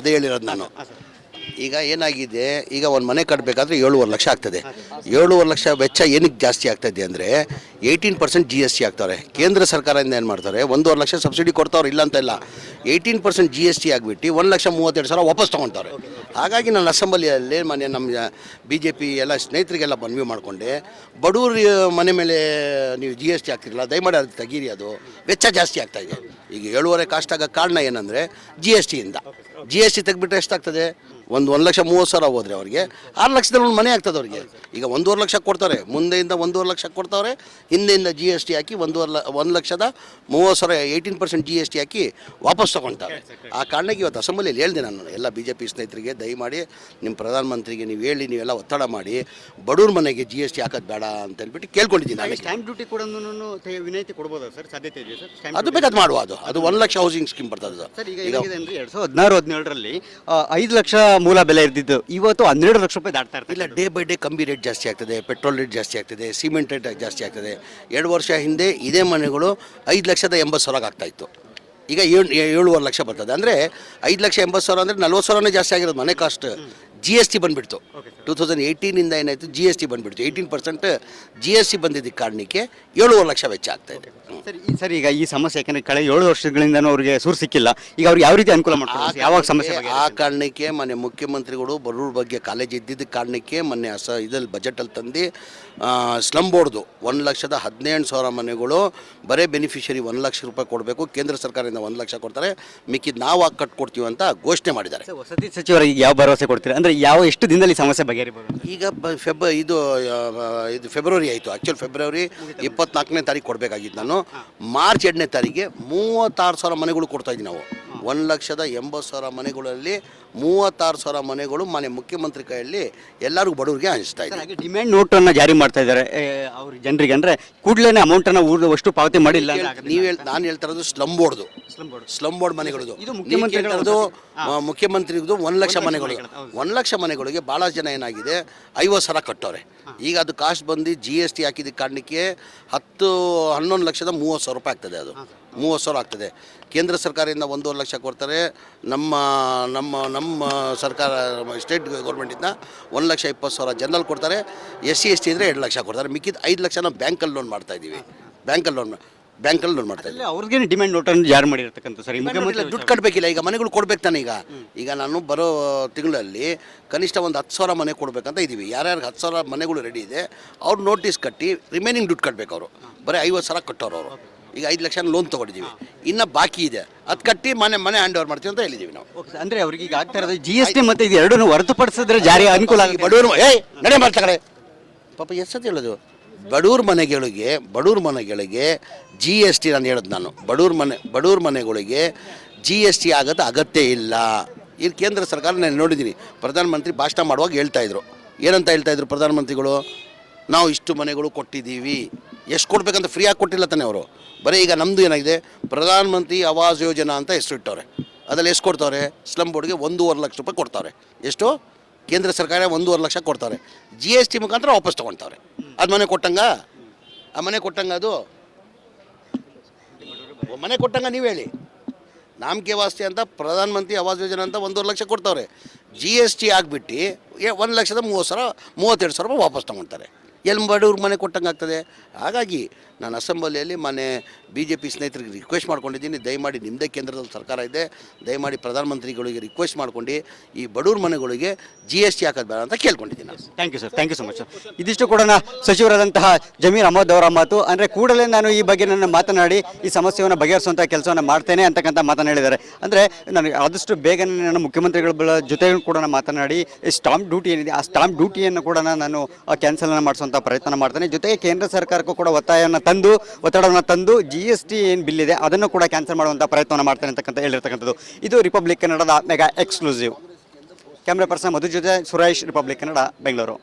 ಅದೇ ಹೇಳಿರೋದು ನಾನು. ಈಗ ಏನಾಗಿದೆ, ಈಗ ಒಂದು ಮನೆ ಕಟ್ಟಬೇಕಾದ್ರೆ 7.5 ಲಕ್ಷ ಆಗ್ತದೆ. 7.5 ಲಕ್ಷ ವೆಚ್ಚ ಏನಕ್ಕೆ ಜಾಸ್ತಿ ಆಗ್ತಾಯಿದೆ ಅಂದರೆ 18% GST ಆಗ್ತಾರೆ. ಕೇಂದ್ರ ಸರ್ಕಾರದಿಂದ ಏನು ಮಾಡ್ತಾರೆ, 1.5 ಲಕ್ಷ ಸಬ್ಸಿಡಿ ಕೊಡ್ತಾವ್ರು, ಇಲ್ಲ ಅಂತ ಇಲ್ಲ. 18% GST ಆಗಿಬಿಟ್ಟು 1,32,000 ವಾಪಸ್ ತೊಗೊತಾರೆ. ಹಾಗಾಗಿ ನಾನು ಅಸೆಂಬ್ಲಿಯಲ್ಲಿ ನಮ್ಮ BJP ಎಲ್ಲ ಸ್ನೇಹಿತರಿಗೆಲ್ಲ ಮನವಿ ಮಾಡಿಕೊಂಡೆ, ಬಡವ್ರ ಮನೆ ಮೇಲೆ ನೀವು GST ಹಾಕ್ತಿರಲ್ಲ, ದಯಮಾಡಿ ಅದು ತೆಗೀರಿ, ಅದು ವೆಚ್ಚ ಜಾಸ್ತಿ ಆಗ್ತಾಯಿದೆ. ಈಗ 7.5 ಕಾಸ್ಟ್ ಆಗೋ ಕಾರಣ ಏನಂದರೆ GSTಯಿಂದ. GST ತೆಗೆದ್ಬಿಟ್ರೆ ಎಷ್ಟಾಗ್ತದೆ, 1,30,000 ಹೋದರೆ ಅವ್ರಿಗೆ 6 ಲಕ್ಷದಲ್ಲಿ ಒಂದು ಮನೆ ಆಗ್ತದೆ ಅವ್ರಿಗೆ. ಈಗ 1.5 ಲಕ್ಷ ಕೊಡ್ತಾರೆ, ಮುಂದೆಯಿಂದ 1.5 ಲಕ್ಷ ಕೊಡ್ತಾವ್ರೆ, ಹಿಂದೆಯಿಂದ GST ಹಾಕಿ 1,30,000 18% GST ಹಾಕಿ ವಾಪಸ್ ತೊಗೊಳ್ತಾರೆ. ಆ ಕಾರಣಕ್ಕೆ ಇವತ್ತು ಅಸೆಂಬ್ಲಿಯಲ್ಲಿ ಹೇಳಿದೆ ನಾನು ಎಲ್ಲ BJP ಸ್ನೇಹಿತರಿಗೆ, ದಯಮಾಡಿ ನಿಮ್ಮ ಪ್ರಧಾನಮಂತ್ರಿಗೆ ನೀವು ಹೇಳಿ, ನೀವೆಲ್ಲ ಒತ್ತಡ ಮಾಡಿ ಬಡವ್ರ ಮನೆಗೆ GST ಹಾಕೋದು ಬೇಡ ಅಂತ ಹೇಳ್ಬಿಟ್ಟು ಕೇಳ್ಕೊಂಡಿದ್ದೀನಿ. ನಾನು ಸ್ಟ್ಯಾಂಪ್ ಡ್ಯೂಟಿ ಕೂಡ ವಿನಾಯಿತಿ ಕೊಡ್ಬೋದಾ ಸರ್, ಸಾಧ್ಯತೆ ಇದೆ ಸರ್? ಅದು ಬೇಕಾದ್ರೆ ಮಾಡುವ, ಅದು 1 ಲಕ್ಷ ಹೌಸಿಂಗ್ ಸ್ಕೀಮ್ ಬರ್ತದೆ ಸರ್. ಈಗ ಏನಾಗಿದೆ ಅಂದರೆ 2016-17ರಲ್ಲಿ 5 ಲಕ್ಷ ಮೂಲ ಬೆಲೆ ಇರ್ತಿದ್ದು, ಇವತ್ತು 12 ಲಕ್ಷ ರೂಪಾಯಿ ದಾಟ್ತಾ ಇರ್ತಾರೆ. ಇಲ್ಲ, ಡೇ ಬೈ ಡೇ ಕಂಬಿ ರೇಟ್ ಜಾಸ್ತಿ ಆಗ್ತದೆ, ಪೆಟ್ರೋಲ್ ರೇಟ್ ಜಾಸ್ತಿ ಆಗ್ತದೆ, ಸಿಮೆಂಟ್ ರೇಟ್ ಜಾಸ್ತಿ ಆಗ್ತದೆ. 2 ವರ್ಷ ಹಿಂದೆ ಇದೇ ಮನೆಗಳು 5,80,000 ಆಗ್ತಾಯಿತ್ತು, ಈಗ 7.5 ಲಕ್ಷ ಬರ್ತದೆ. ಅಂದರೆ 5,80,000 ಅಂದರೆ 40,000 ಜಾಸ್ತಿ ಆಗಿರೋದು ಮನೆ ಕಾಸ್ಟ್. GST ಬಂದುಬಿಡ್ತು 2018ಇಂದ ಏನಾಯಿತು, GST ಬಂದುಬಿಡ್ತು. 18% GST ಬಂದಿದ್ದಕ್ಕೆ ಕಾರಣಕ್ಕೆ 7.5 ಲಕ್ಷ ವೆಚ್ಚ ಆಗ್ತಾಯಿದೆ. ಸರ್, ಈಗ ಈ ಸಮಸ್ಯೆ ಯಾಕೆಂದರೆ ಕಳೆದ 7 ವರ್ಷಗಳಿಂದನೂ ಅವರಿಗೆ ಸೂರು ಸಿಕ್ಕಿಲ್ಲ, ಈಗ ಅವ್ರಿಗೆ ಯಾವ ರೀತಿ ಅನುಕೂಲ ಮಾಡ್ತಾರೆ, ಯಾವಾಗ ಸಮಸ್ಯೆ? ಆ ಕಾರಣಕ್ಕೆ ಮೊನ್ನೆ ಮುಖ್ಯಮಂತ್ರಿಗಳು ಬಡವ್ರ ಬಗ್ಗೆ ಕಾಲೇಜ್ ಇದ್ದಿದ್ದ ಕಾರಣಕ್ಕೆ ಮೊನ್ನೆ ಇದರಲ್ಲಿ ಬಜೆಟಲ್ಲಿ ತಂದು ಸ್ಲಮ್ ಬೋರ್ಡ್ದು 1,18,000 ಮನೆಗಳು ಬರೇ ಬೆನಿಫಿಷರಿ 1 ಲಕ್ಷ ರೂಪಾಯಿ ಕೊಡಬೇಕು, ಕೇಂದ್ರ ಸರ್ಕಾರದಿಂದ 1 ಲಕ್ಷ ಕೊಡ್ತಾರೆ, ಮಿಕ್ಕಿದ್ದು ನಾವು ಹಾಕಿ ಕಟ್ಕೊಡ್ತೀವಿ ಅಂತ ಘೋಷಣೆ ಮಾಡಿದ್ದಾರೆ. ವಸತಿ ಸಚಿವರಿಗೆ ಯಾವ ಭರವಸೆ ಕೊಡ್ತೀರಾ, ಅಂದರೆ ಎಷ್ಟು ದಿನದಲ್ಲಿ ಸಮಸ್ಯೆ ಬಗೆಹರಿಬಹುದು? ಈಗ ಇದು ಫೆಬ್ರವರಿ ಆಯಿತು, ಆ್ಯಕ್ಚುಲಿ ಫೆಬ್ರವರಿ 24ನೇ ತಾರೀಕು ಕೊಡಬೇಕಾಗಿತ್ತು. ನಾನು ಮಾರ್ಚ್ 2ನೇ ತಾರೀಕಿಗೆ 36,000 ಮನೆಗಳು ಕೊಡ್ತಾಯಿದ್ದೀವಿ ನಾವು. 1,80,000 ಮನೆಗಳಲ್ಲಿ 36,000 ಮನೆಗಳು ಮನೆ ಮುಖ್ಯಮಂತ್ರಿ ಕೈಯಲ್ಲಿ ಎಲ್ಲರಿಗೂ ಬಡವರಿಗೆ ಹಂಚ್ತಾ ಇದ್ದಾರೆ. ಡಿಮ್ಯಾಂಡ್ ನೋಟನ್ನು ಜಾರಿ ಮಾಡ್ತಾ ಇದ್ದಾರೆ ಅವ್ರ ಜನರಿಗೆ, ಅಂದರೆ ಕೂಡಲೇ ಅಮೌಂಟನ್ನು ಅಷ್ಟು ಪಾವತಿ ಮಾಡಿಲ್ಲ. ನಾನು ಹೇಳ್ತಾ ಇರೋದು ಸ್ಲಮ್ ಬೋರ್ಡ್ ಮನೆಗಳದು. ಮುಖ್ಯಮಂತ್ರಿಗೂ 1 ಲಕ್ಷ ಮನೆಗಳು, 1 ಲಕ್ಷ ಮನೆಗಳಿಗೆ ಭಾಳ ಜನ ಏನಾಗಿದೆ 50,000 ಕಟ್ಟವ್ರೆ. ಈಗ ಅದು ಕಾಸ್ಟ್ ಬಂದು GST ಹಾಕಿದ ಕಾರಣಕ್ಕೆ 11,30,000 ರೂಪಾಯಿ ಆಗ್ತದೆ. ಅದು 30,000 ಆಗ್ತದೆ. ಕೇಂದ್ರ ಸರ್ಕಾರದಿಂದ 1.5 ಲಕ್ಷ ಕೊಡ್ತಾರೆ, ನಮ್ಮ ನಮ್ಮ ನಮ್ಮ ಸರ್ಕಾರ ಸ್ಟೇಟ್ ಗೌರ್ಮೆಂಟಿಂದ 1,20,000 ಜನರಲ್ ಕೊಡ್ತಾರೆ. SC ST ಇದ್ದರೆ 2 ಲಕ್ಷ ಕೊಡ್ತಾರೆ. ಮಿಕ್ಕಿದ 5 ಲಕ್ಷ ನಾವು ಬ್ಯಾಂಕಲ್ಲಿ ಲೋನ್ ಮಾಡ್ತಾಯಿದ್ದೀವಿ. ಬ್ಯಾಂಕಲ್ಲಿ ಲೋನ್ ಮಾಡ್ತಾ ಇದ್ದೀವಿ. ಅವ್ರಿಗೆ ಡಿಮ್ಯಾಂಡ್ ನೋಟನ್ನು ಜಾರಿ ಮಾಡಿರ್ತಕ್ಕಂಥ ಸರ್. ದುಡ್ಡು ಕಟ್ಟಬೇಕಿಲ್ಲ, ಈಗ ಮನೆಗಳು ಕೊಡ್ಬೇಕು ತಾನೆ. ಈಗ ನಾನು ಬರೋ ತಿಂಗಳಲ್ಲಿ ಕನಿಷ್ಠ ಒಂದು 10,000 ಮನೆ ಕೊಡಬೇಕಂತ ಇದ್ದೀವಿ. ಯಾರ್ಯಾರಿಗೆ 10,000 ಮನೆಗಳು ರೆಡಿ ಇದೆ ಅವ್ರು ನೋಟಿಸ್ ಕಟ್ಟಿ ರಿಮೈನಿಂಗ್ ದುಡ್ಡು ಕಟ್ಟಬೇಕು. ಅವರು ಬರೀ 50,000 ಕಟ್ಟೋರು. ಅವರು ಈಗ 5 ಲಕ್ಷ ಲೋನ್ ತೊಗೊಂಡಿದ್ದೀವಿ, ಇನ್ನು ಬಾಕಿ ಇದೆ, ಅದು ಕಟ್ಟಿ ಮನೆ ಹ್ಯಾಂಡ್ ಓವರ್ ಮಾಡ್ತೀವಿ ಅಂತ ಹೇಳಿದ್ದೀವಿ ನಾವು. ಅಂದರೆ ಅವ್ರಿಗೆ ಈಗ ಆಗ್ತಾ ಇರೋದು GST ಮತ್ತು ಇದು ಎರಡೂ ಹೊರತುಪಡಿಸಿದ್ರೆ ಜಾರಿ ಅನುಕೂಲ ಆಗಿ ಬಡವರು ನಡೆ ಮಾಡ್ತಾರೆ ಪಾಪ. ಎಷ್ಟು ಹೇಳೋದು, ಬಡವ್ರ ಮನೆಗಳಿಗೆ GST ನಾನು ಹೇಳೋದು, ನಾನು ಬಡವ್ರ ಮನೆಗಳಿಗೆ GST ಆಗೋದು ಅಗತ್ಯ ಇಲ್ಲ. ಇದು ಕೇಂದ್ರ ಸರ್ಕಾರ ನಾನು ನೋಡಿದ್ದೀನಿ, ಪ್ರಧಾನಮಂತ್ರಿ ಭಾಷಣ ಮಾಡುವಾಗ ಹೇಳ್ತಾಯಿದ್ರು. ಏನಂತ ಹೇಳ್ತಾಯಿದ್ರು ಪ್ರಧಾನಮಂತ್ರಿಗಳು, ನಾವು ಇಷ್ಟು ಮನೆಗಳು ಕೊಟ್ಟಿದ್ದೀವಿ, ಎಷ್ಟು ಕೊಡಬೇಕಂತ ಫ್ರೀಯಾಗಿ ಕೊಟ್ಟಿಲ್ಲ ತಾನೆ ಅವರು. ಬರೀ ಈಗ ನಮ್ಮದು ಏನಾಗಿದೆ, ಪ್ರಧಾನಮಂತ್ರಿ ಆವಾಸ್ ಯೋಜನಾ ಅಂತ ಹೆಸರು ಇಟ್ಟವ್ರೆ. ಅದರಲ್ಲಿ ಎಷ್ಟು ಕೊಡ್ತಾವ್ರೆ, ಸ್ಲಮ್ ಬೋರ್ಡ್ಗೆ 1.5 ಲಕ್ಷ ರೂಪಾಯಿ ಕೊಡ್ತಾವ್ರೆ. ಎಷ್ಟು ಕೇಂದ್ರ ಸರ್ಕಾರ 1.5 ಲಕ್ಷ ಕೊಡ್ತಾರೆ, GST ಮುಖಾಂತರ ವಾಪಸ್ ತೊಗೊಳ್ತಾವ್ರೆ. ಅದು ಮನೆ ಕೊಟ್ಟಂಗ, ಆ ಮನೆ ಕೊಟ್ಟಂಗ, ಅದು ಮನೆ ಕೊಟ್ಟಂಗ ನೀವು ಹೇಳಿ. ನಾಮಕೆ ವಾಸ್ತಿ ಅಂತ ಪ್ರಧಾನಮಂತ್ರಿ ಆವಾಸ್ ಯೋಜನಾ ಅಂತ 1.5 ಲಕ್ಷ ಕೊಡ್ತಾವ್ರೆ. GST ಆಗಿಬಿಟ್ಟು 1,32,000 ರೂಪಾಯಿ ವಾಪಸ್ ತೊಗೊಳ್ತಾರೆ. ಎಲ್ಲಿ ಬಡವ್ರ ಮನೆ ಕೊಟ್ಟಂಗೆ ಆಗ್ತದೆ. ಹಾಗಾಗಿ ನಾನು ಅಸೆಂಬ್ಲಿಯಲ್ಲಿ ಮನೆ BJP ಸ್ನೇಹಿತರಿಗೆ ರಿಕ್ವೆಸ್ಟ್ ಮಾಡ್ಕೊಂಡಿದ್ದೀನಿ, ದಯಮಾಡಿ ನಿಮ್ಮದೇ ಕೇಂದ್ರದಲ್ಲಿ ಸರ್ಕಾರ ಇದೆ, ದಯಮಾಡಿ ಪ್ರಧಾನಮಂತ್ರಿಗಳಿಗೆ ರಿಕ್ವೆಸ್ಟ್ ಮಾಡ್ಕೊಂಡು ಈ ಬಡವ್ರ ಮನೆಗಳಿಗೆ GST ಹಾಕೋದು ಬೇಡ ಅಂತ ಕೇಳ್ಕೊಂಡಿದ್ದೀನಿ. Thank you sir, thank you so much sir. ಇದಿಷ್ಟು ಕೂಡ ಸಚಿವರಾದಂತಹ ಜಮೀರ್ ಅಹಮದ್ ಅವರ ಮಾತು. ಅಂದರೆ ಕೂಡಲೇ ನಾನು ಈ ಬಗ್ಗೆ ನನ್ನ ಮಾತನಾಡಿ ಈ ಸಮಸ್ಯೆಯನ್ನು ಬಗೆಹರಿಸುವಂಥ ಕೆಲಸವನ್ನು ಮಾಡ್ತೇನೆ ಅಂತಕ್ಕಂಥ ಮಾತನ್ನು ಹೇಳಿದ್ದಾರೆ. ಅಂದರೆ ನನಗೆ ಆದಷ್ಟು ಬೇಗನೆ ನನ್ನ ಮುಖ್ಯಮಂತ್ರಿಗಳ ಜೊತೆ ಕೂಡ ನಾನು ಮಾತನಾಡಿ ಈ ಸ್ಟಾಂಪ್ ಡ್ಯೂಟಿ ಏನಿದೆ ಆ ಸ್ಟಾಂಪ್ ಡ್ಯೂಟಿಯನ್ನು ಕೂಡ ನಾನು ಕ್ಯಾನ್ಸಲನ್ನು ಮಾಡಿಸುವಂಥ ಪ್ರಯತ್ನ ಮಾಡ್ತೇನೆ. ಜೊತೆಗೆ ಕೇಂದ್ರ ಸರ್ಕಾರಕ್ಕೂ ಕೂಡ ಒತ್ತಡವನ್ನು ತಂದು GST ಏನು ಬಿಲ್ ಇದೆ ಅದನ್ನು ಕೂಡ ಕ್ಯಾನ್ಸಲ್ ಮಾಡುವಂಥ ಪ್ರಯತ್ನವನ್ನು ಮಾಡ್ತೇನೆ ಅಂತಕ್ಕಂಥ ಹೇಳಿರ್ತಕ್ಕಂಥದ್ದು. ಇದು ರಿಪಬ್ಲಿಕ್ ಕನ್ನಡದ ಮೆಗಾ ಎಕ್ಸ್ಕ್ಲೂಸಿವ್. ಕ್ಯಾಮ್ರಾ ಪರ್ಸನ್ ಮಧು ಜೊತೆ ಸುರೇಶ್, ರಿಪಬ್ಲಿಕ್ ಕನ್ನಡ, ಬೆಂಗಳೂರು.